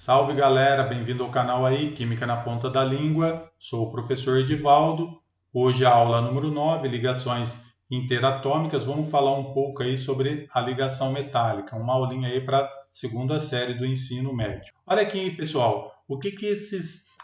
Salve galera, bem-vindo ao canal aí, Química na Ponta da Língua. Sou o professor Edivaldo. Hoje a aula número 9, ligações interatômicas. Vamos falar um pouco aí sobre a ligação metálica, uma aulinha aí para a segunda série do ensino médio. Olha aqui, pessoal, o que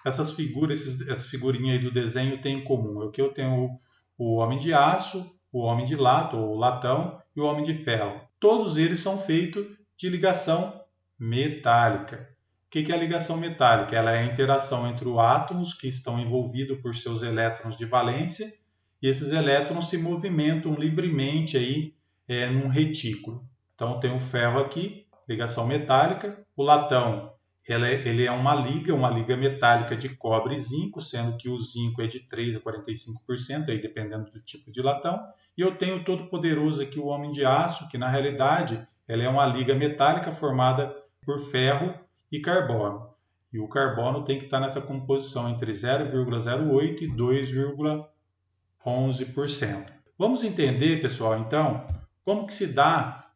essas figurinhas aí do desenho têm em comum? É o que eu tenho o homem de aço, o homem de lato ou latão e o homem de ferro. Todos eles são feitos de ligação metálica. O que é a ligação metálica? Ela é a interação entre os átomos que estão envolvidos por seus elétrons de valência e esses elétrons se movimentam livremente aí, num retículo. Então tem o ferro aqui, ligação metálica, o latão, ele é uma liga metálica de cobre e zinco, sendo que o zinco é de 3 a 45%, aí dependendo do tipo de latão. E eu tenho todo poderoso aqui o homem de aço, que na realidade ela é uma liga metálica formada por ferro e carbono. E o carbono tem que estar nessa composição entre 0,08% e 2,11%. Vamos entender, pessoal, então, como que se dá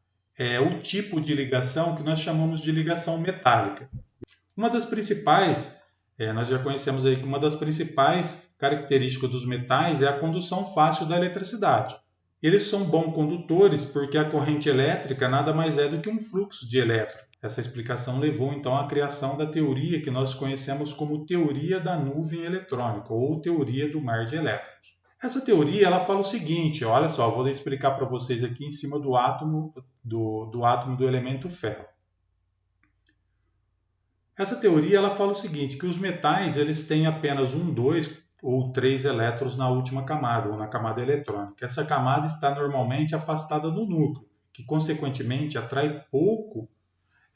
o tipo de ligação que nós chamamos de ligação metálica. Uma das principais, nós já conhecemos aí que uma das principais características dos metais é a condução fácil da eletricidade. Eles são bons condutores porque a corrente elétrica nada mais é do que um fluxo de elétrons. Essa explicação levou então à criação da teoria que nós conhecemos como teoria da nuvem eletrônica ou teoria do mar de elétrons. Essa teoria ela fala o seguinte, olha só, vou explicar para vocês aqui em cima do átomo do elemento ferro. Essa teoria ela fala o seguinte, que os metais eles têm apenas 1, 2 ou 3 elétrons na última camada, ou na camada eletrônica. Essa camada está normalmente afastada do núcleo, que consequentemente atrai pouco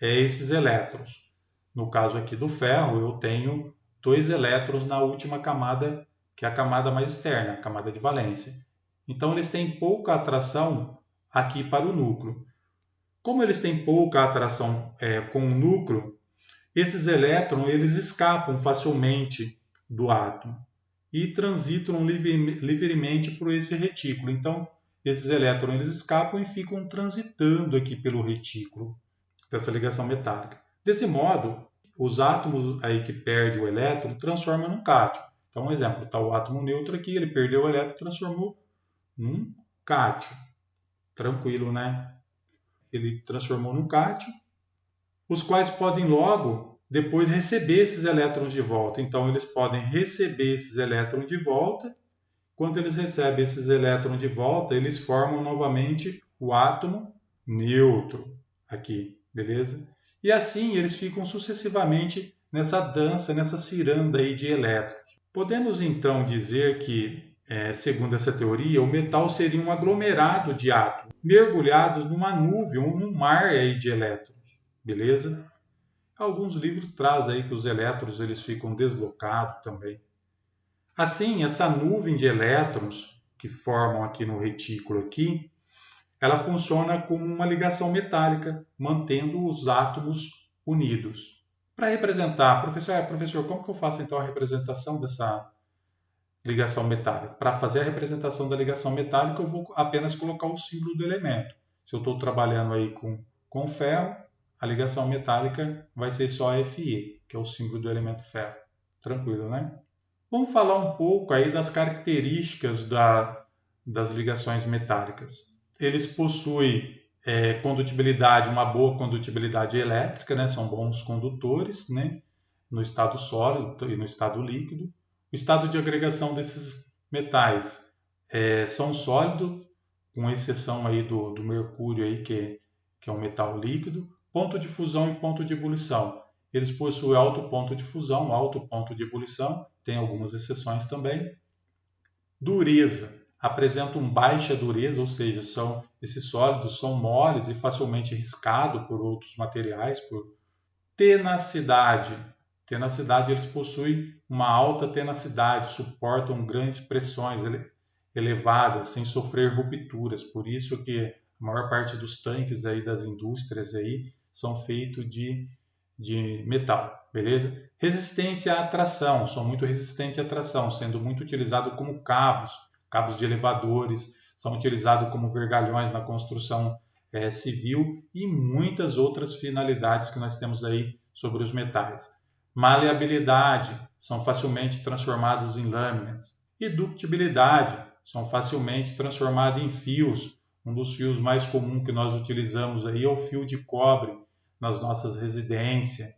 esses elétrons. No caso aqui do ferro, eu tenho 2 elétrons na última camada, que é a camada mais externa, a camada de valência. Então eles têm pouca atração aqui para o núcleo. Como eles têm pouca atração com o núcleo, esses elétrons eles escapam facilmente do átomo e transitam livremente por esse retículo. Então, esses elétrons eles escapam e ficam transitando aqui pelo retículo dessa ligação metálica. Desse modo, os átomos aí que perdem o elétron transformam num cátion. Então, um exemplo, está o átomo neutro aqui, ele perdeu o elétron, transformou num cátion. Tranquilo, né? Ele transformou num cátion, os quais podem logo depois receber esses elétrons de volta. Então, eles podem receber esses elétrons de volta. Quando eles recebem esses elétrons de volta, eles formam novamente o átomo neutro aqui, beleza? E assim eles ficam sucessivamente nessa dança, nessa ciranda aí de elétrons. Podemos então dizer que, segundo essa teoria, o metal seria um aglomerado de átomos mergulhados numa nuvem ou num mar aí de elétrons, beleza? Alguns livros trazem aí que os elétrons eles ficam deslocados também. Assim, essa nuvem de elétrons que formam aqui no retículo aqui, ela funciona como uma ligação metálica, mantendo os átomos unidos. Para representar, professor, como que eu faço então a representação dessa ligação metálica? Para fazer a representação da ligação metálica, eu vou apenas colocar o símbolo do elemento. Se eu estou trabalhando aí com ferro, a ligação metálica vai ser só Fe, que é o símbolo do elemento ferro. Tranquilo, né? Vamos falar um pouco aí das características das ligações metálicas. Eles possuem condutibilidade, uma boa condutibilidade elétrica, né? São bons condutores, né? No estado sólido e no estado líquido. O estado de agregação desses metais são sólidos, com exceção aí do mercúrio, aí, que é um metal líquido. Ponto de fusão e ponto de ebulição. Eles possuem alto ponto de fusão, alto ponto de ebulição, tem algumas exceções também. Dureza. Apresentam baixa dureza, ou seja, esses sólidos são moles e facilmente riscados por outros materiais. Tenacidade. Tenacidade, eles possuem uma alta tenacidade, suportam grandes pressões elevadas, sem sofrer rupturas. Por isso que a maior parte dos tanques aí das indústrias aí são feitos de metal, beleza? Resistência à atração, são muito resistentes à atração, sendo muito utilizados como cabos de elevadores, são utilizados como vergalhões na construção civil e muitas outras finalidades que nós temos aí sobre os metais. Maleabilidade, são facilmente transformados em lâminas. E ductibilidade, são facilmente transformados em fios. Um dos fios mais comuns que nós utilizamos aí é o fio de cobre nas nossas residências,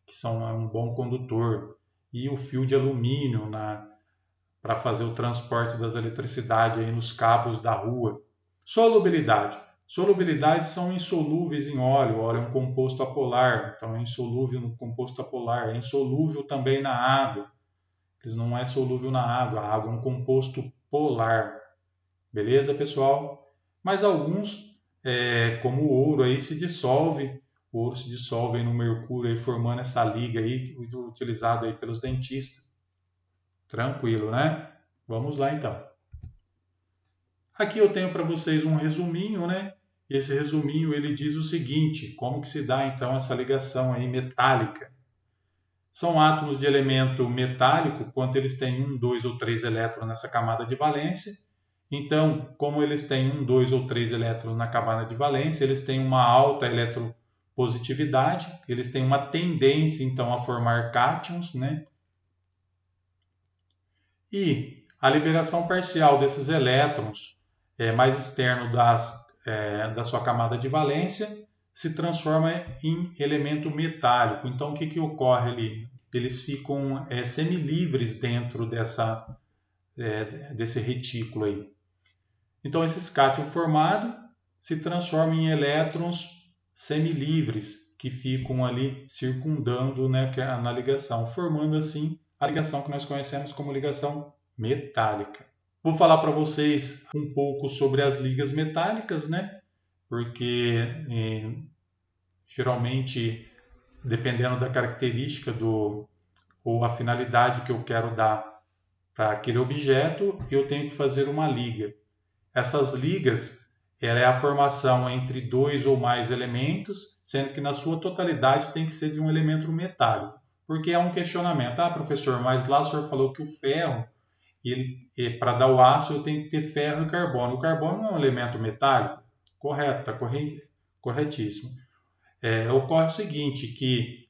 que são um bom condutor. E o fio de alumínio para fazer o transporte das eletricidades aí nos cabos da rua. Solubilidade. Solubilidades são insolúveis em óleo. O óleo é um composto apolar, então é insolúvel no composto apolar. É insolúvel também na água. Ele não é solúvel na água. A água é um composto polar. Beleza, pessoal? Mas alguns, como o ouro, aí se dissolve. O ouro se dissolve aí no mercúrio, aí, formando essa liga aí, utilizada aí pelos dentistas. Tranquilo, né? Vamos lá, então. Aqui eu tenho para vocês um resuminho, né? Esse resuminho ele diz o seguinte: como que se dá então essa ligação aí metálica? São átomos de elemento metálico quando eles têm 1, 2 ou 3 elétrons nessa camada de valência. Então, como eles têm 1, 2 ou 3 elétrons na camada de valência, eles têm uma alta eletropositividade, eles têm uma tendência então a formar cátions, né? E a liberação parcial desses elétrons mais externo da sua camada de valência se transforma em elemento metálico. Então, o que ocorre ali? Eles ficam semilivres dentro desse retículo aí. Então, esses cátions formados se transformam em elétrons semilivres que ficam ali circundando, né, na ligação, formando assim a ligação que nós conhecemos como ligação metálica. Vou falar para vocês um pouco sobre as ligas metálicas, né? Porque geralmente, dependendo da característica ou a finalidade que eu quero dar para aquele objeto, eu tenho que fazer uma liga. Essas ligas, ela é a formação entre 2 ou mais elementos, sendo que na sua totalidade tem que ser de um elemento metálico. Porque é um questionamento: professor, mas lá o senhor falou que o ferro, para dar o aço, eu tenho que ter ferro e carbono. O carbono não é um elemento metálico? Correto, está corretíssimo. Ocorre o seguinte, que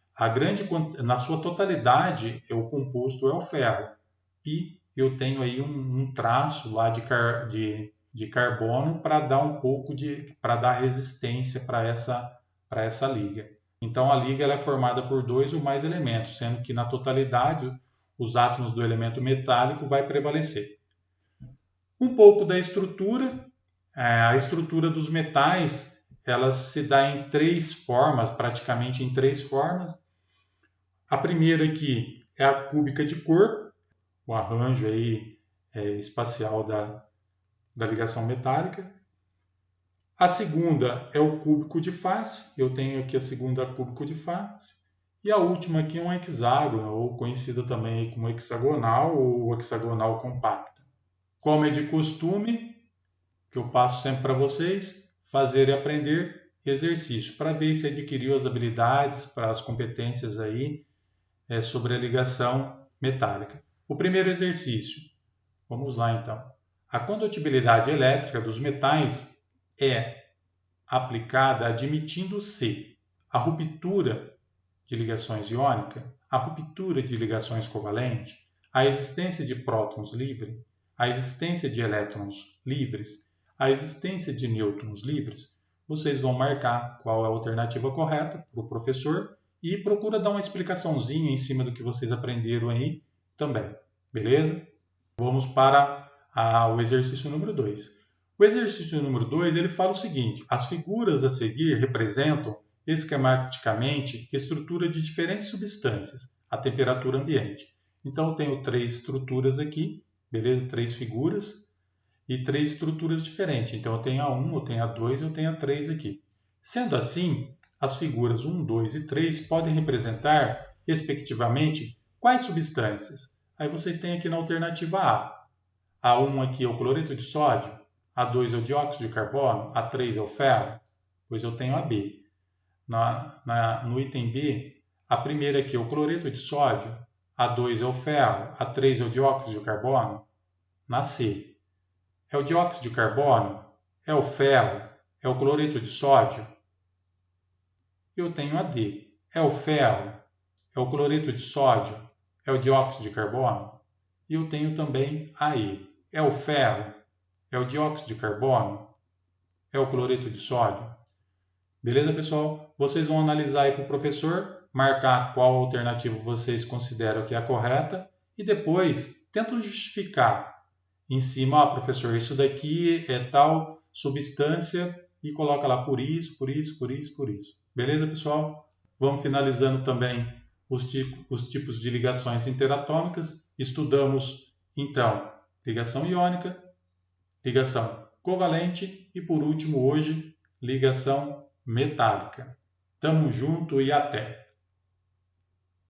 na sua totalidade, o composto é o ferro. E eu tenho aí um traço lá de carbono para dar um pouco para dar resistência para essa liga. Então a liga ela é formada por 2 ou mais elementos, sendo que na totalidade os átomos do elemento metálico vai prevalecer. Um pouco da estrutura. A estrutura dos metais ela se dá em 3 formas, praticamente em 3 formas. A primeira aqui é a cúbica de corpo, o arranjo aí espacial da ligação metálica. A segunda é o cúbico de face, eu tenho aqui a segunda cúbico de face. E a última aqui é um hexágono, ou conhecida também como hexagonal ou hexagonal compacta. Como é de costume, que eu passo sempre para vocês, fazer e aprender exercício, para ver se adquiriu as habilidades, para as competências aí sobre a ligação metálica. O primeiro exercício, vamos lá então. A condutibilidade elétrica dos metais é aplicada admitindo-se a ruptura de ligações iônicas, a ruptura de ligações covalentes, a existência de prótons livres, a existência de elétrons livres, a existência de nêutrons livres. Vocês vão marcar qual é a alternativa correta para o professor e procura dar uma explicaçãozinha em cima do que vocês aprenderam aí também, beleza? Vamos para o exercício número 2. O exercício número 2 ele fala o seguinte: as figuras a seguir representam esquematicamente estrutura de diferentes substâncias a temperatura ambiente. Então eu tenho 3 estruturas aqui, beleza? 3 figuras e 3 estruturas diferentes. Então eu tenho a 1, eu tenho a 2, eu tenho a 3 aqui. Sendo assim, as figuras 1, 2 e 3 podem representar, respectivamente, quais substâncias? Aí vocês têm aqui na alternativa A. A 1 aqui é o cloreto de sódio, a 2 é o dióxido de carbono, a 3 é o ferro, pois eu tenho a B. No item B, a primeira aqui é o cloreto de sódio, a 2 é o ferro, a 3 é o dióxido de carbono. Na C, é o dióxido de carbono, é o ferro, é o cloreto de sódio. Eu tenho a D, É o ferro? É o cloreto de sódio? É o dióxido de carbono? E eu tenho também Aí. É o ferro? É o dióxido de carbono? É o cloreto de sódio? Beleza, pessoal? Vocês vão analisar aí para o professor, marcar qual alternativa vocês consideram que é a correta e depois tentam justificar em cima, professor, isso daqui é tal substância e coloca lá por isso, por isso, por isso, por isso. Beleza, pessoal? Vamos finalizando também os tipos de ligações interatômicas. Estudamos, então, ligação iônica, ligação covalente e, por último, hoje, ligação metálica. Tamo junto e até!